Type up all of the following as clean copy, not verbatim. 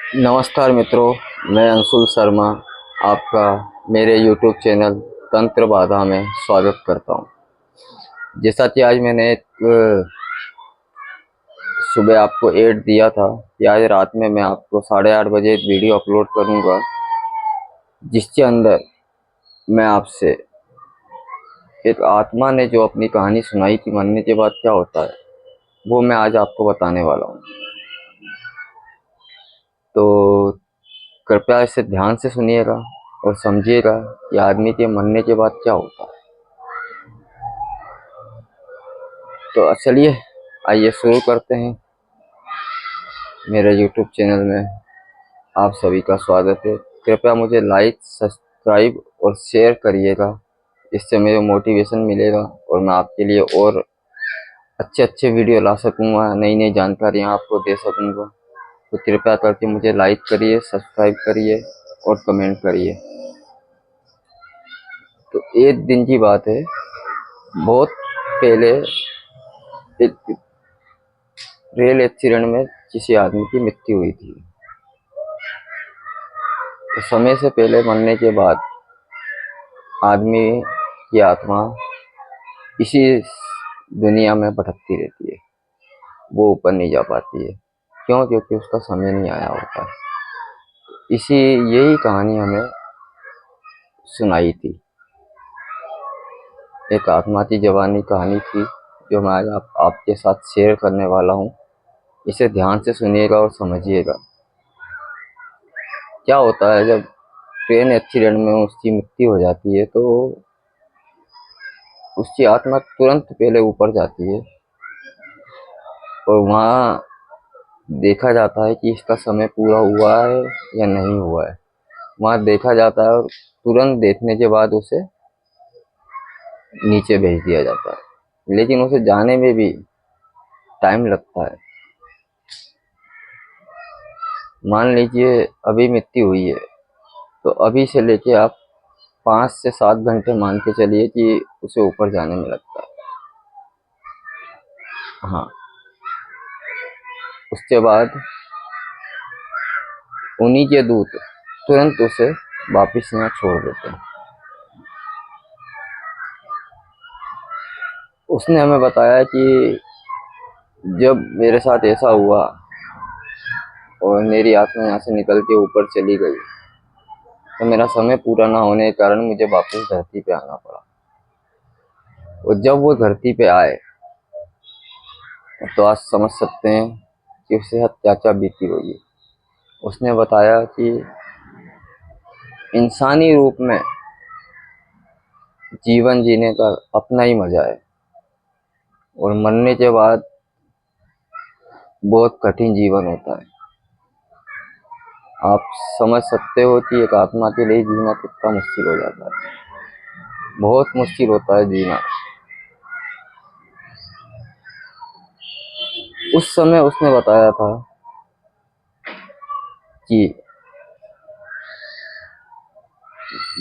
नमस्कार मित्रों, मैं अंशुल शर्मा आपका मेरे YouTube चैनल तंत्र बाधा में स्वागत करता हूं। जैसा कि आज मैंने सुबह आपको ऐड दिया था कि आज रात में मैं आपको 8:30 बजे एक वीडियो अपलोड करूंगा, जिसके अंदर मैं आपसे एक आत्मा ने जो अपनी कहानी सुनाई थी मरने के बाद क्या होता है, वो मैं आज आपको बताने वाला हूँ। तो कृपया इसे ध्यान से सुनिएगा और समझिएगा कि आदमी के मरने के बाद क्या होता है। तो चलिए आइए शुरू करते हैं। मेरे YouTube चैनल में आप सभी का स्वागत है। कृपया मुझे लाइक, सब्सक्राइब और शेयर करिएगा, इससे मुझे मोटिवेशन मिलेगा और मैं आपके लिए और अच्छे वीडियो ला सकूँगा, नई नई जानकारियाँ आपको दे सकूँगा। तो कृपया करके मुझे लाइक करिए, सब्सक्राइब करिए और कमेंट करिए। तो एक दिन की बात है, बहुत पहले एक रेल एक्सीडेंट में किसी आदमी की मृत्यु हुई थी। तो समय से पहले मरने के बाद आदमी की आत्मा इसी दुनिया में भटकती रहती है, वो ऊपर नहीं जा पाती है। क्यों? क्योंकि उसका समय नहीं आया होता। यही कहानी हमें सुनाई थी, एक आत्मा की जवानी कहानी थी, जो मैं आज आपके साथ शेयर करने वाला हूँ। इसे ध्यान से सुनिएगा और समझिएगा। क्या होता है, जब ट्रेन एक्सीडेंट में उसकी मृत्यु हो जाती है तो उसकी आत्मा तुरंत पहले ऊपर जाती है और वहाँ देखा जाता है कि इसका समय पूरा हुआ है या नहीं हुआ है। वहाँ देखा जाता है और तुरंत देखने के बाद उसे नीचे भेज दिया जाता है, लेकिन उसे जाने में भी टाइम लगता है। मान लीजिए अभी मृत्यु हुई है, तो अभी से लेके आप 5 से 7 घंटे मान के चलिए कि उसे ऊपर जाने में लगता है। हाँ, उसके बाद उन्हीं के दूत तुरंत उसे वापिस यहाँ छोड़ देते हैं। उसने हमें बताया कि जब मेरे साथ ऐसा हुआ और मेरी आत्मा यहाँ से निकल के ऊपर चली गई, तो मेरा समय पूरा ना होने के कारण मुझे वापस धरती पे आना पड़ा। और जब वो धरती पे आए तो आज समझ सकते हैं कि उससे क्या क्या बीती होगी। उसने बताया कि इंसानी रूप में जीवन जीने का अपना ही मजा है और मरने के बाद बहुत कठिन जीवन होता है। आप समझ सकते हो कि एक आत्मा के लिए जीना कितना मुश्किल हो जाता है, बहुत मुश्किल होता है जीना। उस समय उसने बताया था कि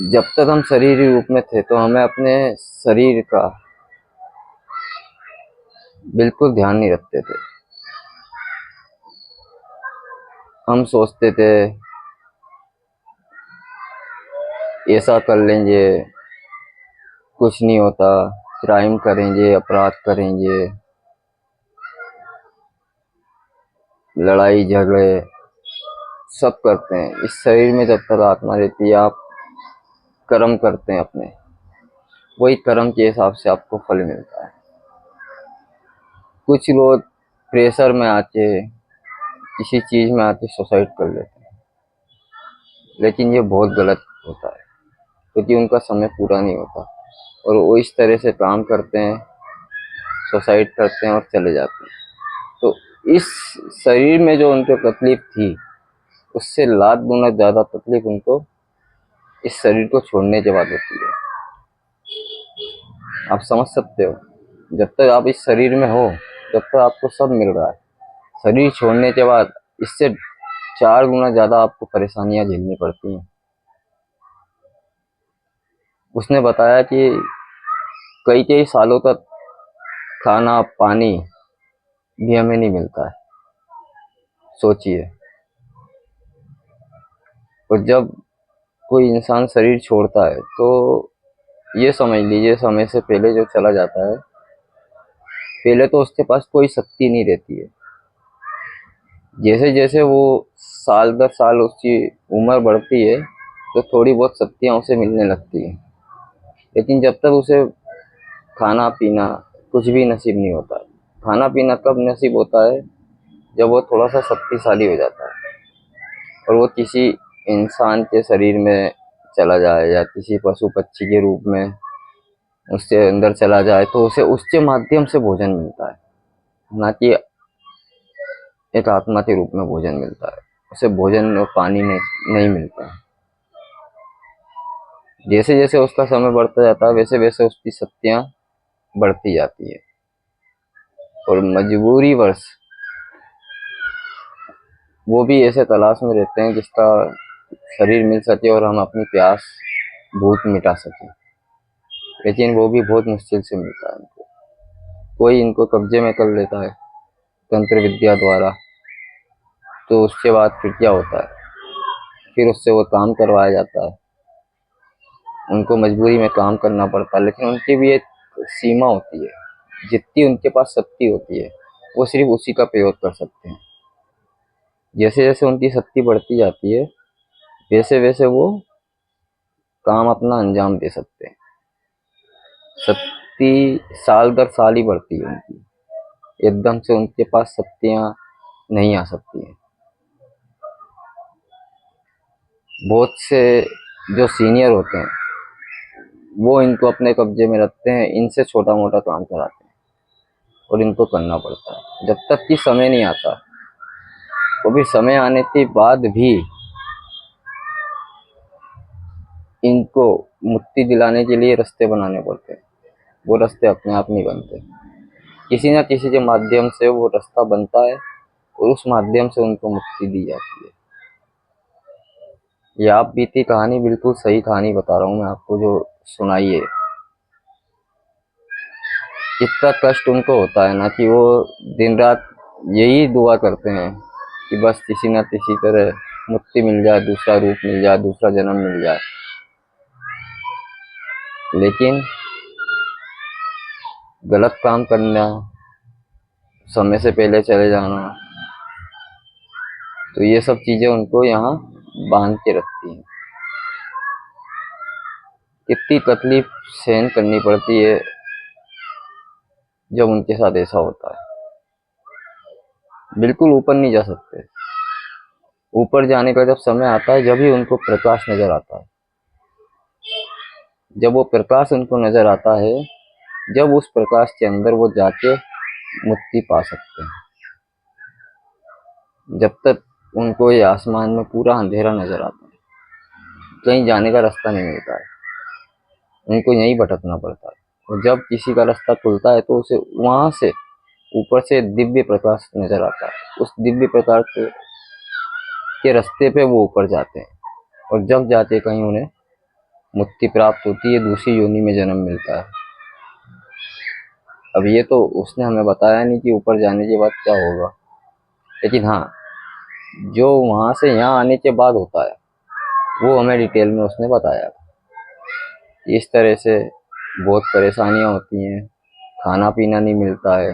जब तक हम शरीर रूप में थे तो हमें अपने शरीर का बिल्कुल ध्यान नहीं रखते थे। हम सोचते थे ऐसा कर लेंगे, कुछ नहीं होता, क्राइम करेंगे, अपराध करेंगे, लड़ाई झगड़े सब करते हैं। इस शरीर में जब तक आत्मा रहती है, आप कर्म करते हैं अपने, वही कर्म के हिसाब से आपको फल मिलता है। कुछ लोग प्रेशर में आके, किसी चीज में आके सुसाइड कर लेते हैं, लेकिन ये बहुत गलत होता है, क्योंकि उनका समय पूरा नहीं होता और वो इस तरह से काम करते हैं, सुसाइड करते हैं और चले जाते हैं। तो इस शरीर में जो उनको तकलीफ थी, उससे लाख गुना ज्यादा तकलीफ उनको इस शरीर को छोड़ने के बाद होती है। आप समझ सकते हो, जब तक आप इस शरीर में हो, जब तक आपको सब मिल रहा है, शरीर छोड़ने के बाद इससे 4 गुना ज्यादा आपको परेशानियां झेलनी पड़ती हैं। उसने बताया कि कई कई सालों तक खाना पानी भी हमें नहीं मिलता है। सोचिए, और जब कोई इंसान शरीर छोड़ता है तो ये समझ लीजिए समय से पहले जो चला जाता है, पहले तो उसके पास कोई शक्ति नहीं रहती है। जैसे जैसे वो साल दर साल उसकी उम्र बढ़ती है तो थोड़ी बहुत शक्तियाँ उसे मिलने लगती है, लेकिन जब तक उसे खाना पीना कुछ भी नसीब नहीं होता है। खाना पीना कब नसीब होता है? जब वो थोड़ा सा शक्तिशाली हो जाता है और वो किसी इंसान के शरीर में चला जाए या किसी पशु पक्षी के रूप में उसके अंदर चला जाए तो उसे उसके माध्यम से भोजन मिलता है, ना कि एक आत्मा के रूप में भोजन मिलता है। उसे भोजन और पानी नहीं मिलता है। जैसे जैसे उसका समय बढ़ता जाता है वैसे वैसे उसकी शक्तियाँ बढ़ती जाती है और मजबूरीवश वो भी ऐसे तलाश में रहते हैं जिसका शरीर मिल सके और हम अपनी प्यास भूख मिटा सकें, लेकिन वो भी बहुत मुश्किल से मिलता है इनको। कोई इनको कब्जे में कर लेता है तंत्र विद्या द्वारा, तो उसके बाद फिर क्या होता है? फिर उससे वो काम करवाया जाता है, उनको मजबूरी में काम करना पड़ता है, लेकिन उनकी भी एक सीमा होती है। जितनी उनके पास शक्ति होती है वो सिर्फ उसी का प्रयोग कर सकते हैं। जैसे जैसे उनकी शक्ति बढ़ती जाती है वैसे वैसे वो काम अपना अंजाम दे सकते हैं। शक्ति साल दर साल ही बढ़ती है उनकी, एकदम से उनके पास शक्तियाँ नहीं आ सकती हैं। बहुत से जो सीनियर होते हैं वो इनको अपने कब्जे में रखते हैं, इनसे छोटा मोटा काम कराते हैं और इनको करना पड़ता है जब तक कि समय नहीं आता। तो फिर समय आने के बाद भी इनको मुक्ति दिलाने के लिए रास्ते बनाने पड़ते हैं। वो रास्ते अपने आप नहीं बनते, किसी न किसी के माध्यम से वो रास्ता बनता है और उस माध्यम से उनको मुक्ति दी जाती है। ये आप बीती कहानी बिल्कुल सही कहानी बता रहा हूँ मैं आपको जो सुनाई है। इतना कष्ट उनको होता है ना कि वो दिन रात यही दुआ करते हैं कि बस किसी न किसी तरह मुक्ति मिल जाए, दूसरा रूप मिल जाए, दूसरा जन्म मिल जाए। लेकिन गलत काम करना, समय से पहले चले जाना, तो ये सब चीजें उनको यहाँ बांध के रखती हैं। कितनी तकलीफ सहन करनी पड़ती है जब उनके साथ ऐसा होता है। बिल्कुल ऊपर नहीं जा सकते। ऊपर जाने का जब समय आता है जब ही उनको प्रकाश नजर आता है। जब वो प्रकाश उनको नजर आता है, जब उस प्रकाश के अंदर वो जाके मुक्ति पा सकते हैं। जब तक उनको ये आसमान में पूरा अंधेरा नजर आता है, कहीं जाने का रास्ता नहीं मिलता है, उनको यहीं भटकना पड़ता है। और जब किसी का रास्ता खुलता है तो उसे वहां से ऊपर से दिव्य प्रकाश नजर आता है। उस दिव्य प्रकाश के रास्ते पे वो ऊपर जाते हैं और जब जाते कहीं उन्हें मुक्ति प्राप्त होती है, दूसरी योनि में जन्म मिलता है। अब ये तो उसने हमें बताया नहीं कि ऊपर जाने के बाद क्या होगा, लेकिन हाँ, जो वहां से यहाँ आने के बाद होता है वो हमें डिटेल में उसने बताया। इस तरह से बहुत परेशानियां होती हैं, खाना पीना नहीं मिलता है,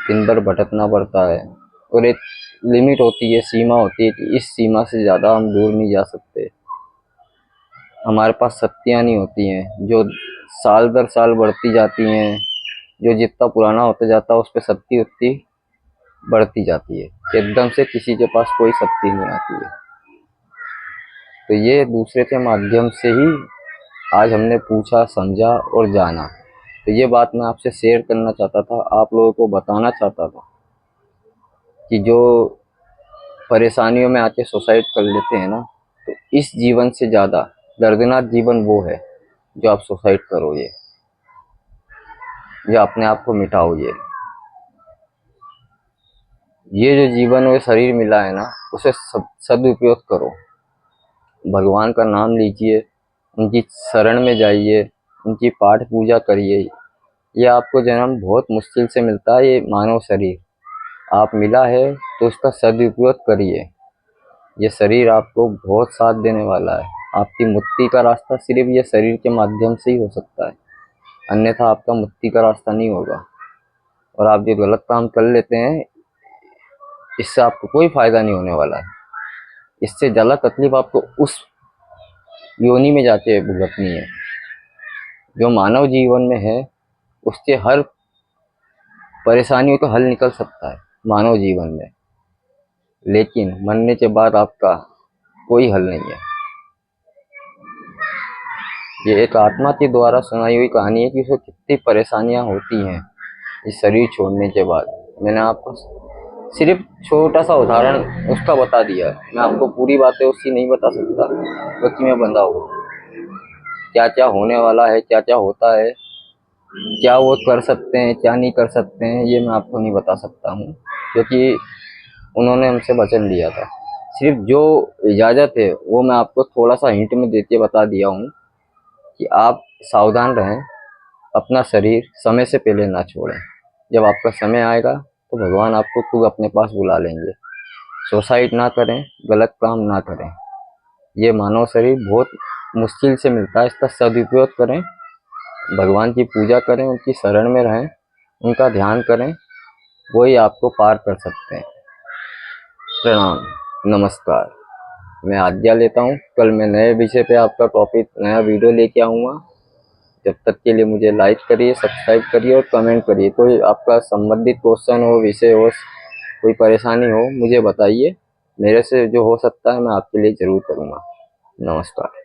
दिन भर भटकना पड़ता है और एक लिमिट होती है, सीमा होती है कि इस सीमा से ज़्यादा हम दूर नहीं जा सकते। हमारे पास शक्तियाँ नहीं होती हैं जो साल दर साल बढ़ती जाती हैं। जो जितना पुराना होता जाता है उस पर शक्ति उतनी बढ़ती जाती है। एकदम से किसी के पास कोई शक्ति नहीं आती है। तो ये दूसरे के माध्यम से ही आज हमने पूछा, समझा और जाना। तो ये बात मैं आपसे शेयर करना चाहता था, आप लोगों को बताना चाहता था कि जो परेशानियों में आके सुसाइड कर लेते हैं ना, तो इस जीवन से ज़्यादा दर्दनाक जीवन वो है जो आप सुसाइड करो, या अपने आप को मिटाओ। ये जो जीवन में शरीर मिला है ना, उसे सदुपयोग करो। भगवान का नाम लीजिए, उनकी शरण में जाइए, उनकी पाठ पूजा करिए। ये आपको जन्म बहुत मुश्किल से मिलता है, ये मानव शरीर आप मिला है तो उसका सदुपयोग करिए। ये शरीर आपको बहुत साथ देने वाला है। आपकी मुक्ति का रास्ता सिर्फ ये शरीर के माध्यम से ही हो सकता है, अन्यथा आपका मुक्ति का रास्ता नहीं होगा। और आप जो गलत काम कर लेते हैं, इससे आपको कोई फायदा नहीं होने वाला है। इससे ज़्यादा तकलीफ आपको उस योनि में जाके भुगतनी है जो मानव जीवन में है। उसके हर परेशानियों का हल निकल सकता है मानव जीवन में, लेकिन मरने के बाद आपका कोई हल नहीं है। ये एक आत्मा के द्वारा सुनाई हुई कहानी है कि उसे कितनी परेशानियां होती हैं इस शरीर छोड़ने के बाद। मैंने आपको सिर्फ छोटा सा उदाहरण उसका बता दिया है। मैं आपको पूरी बातें उसकी नहीं बता सकता क्योंकि मैं बंधा हूँ। क्या क्या होने वाला है, क्या क्या होता है, क्या वो कर सकते हैं, क्या नहीं कर सकते हैं, ये मैं आपको नहीं बता सकता हूँ क्योंकि उन्होंने हमसे वचन लिया था। सिर्फ जो इजाज़त है वो मैं आपको थोड़ा सा हिंट में देके बता दिया हूँ कि आप सावधान रहें, अपना शरीर समय से पहले ना छोड़ें। जब आपका समय आएगा तो भगवान आपको खुद अपने पास बुला लेंगे। सुसाइड ना करें, गलत काम ना करें। ये मानव शरीर बहुत मुश्किल से मिलता है, इसका सदुपयोग करें, भगवान की पूजा करें, उनकी शरण में रहें, उनका ध्यान करें, वही आपको पार कर सकते हैं। प्रणाम, नमस्कार। मैं आज्ञा लेता हूँ। कल मैं नए विषय पे आपका टॉपिक, नया वीडियो लेके आऊँगा। जब तक के लिए मुझे लाइक करिए, सब्सक्राइब करिए और कमेंट करिए। कोई आपका संबंधित क्वेश्चन हो, विषय हो, कोई परेशानी हो, मुझे बताइए। मेरे से जो हो सकता है मैं आपके लिए ज़रूर करूँगा। नमस्कार।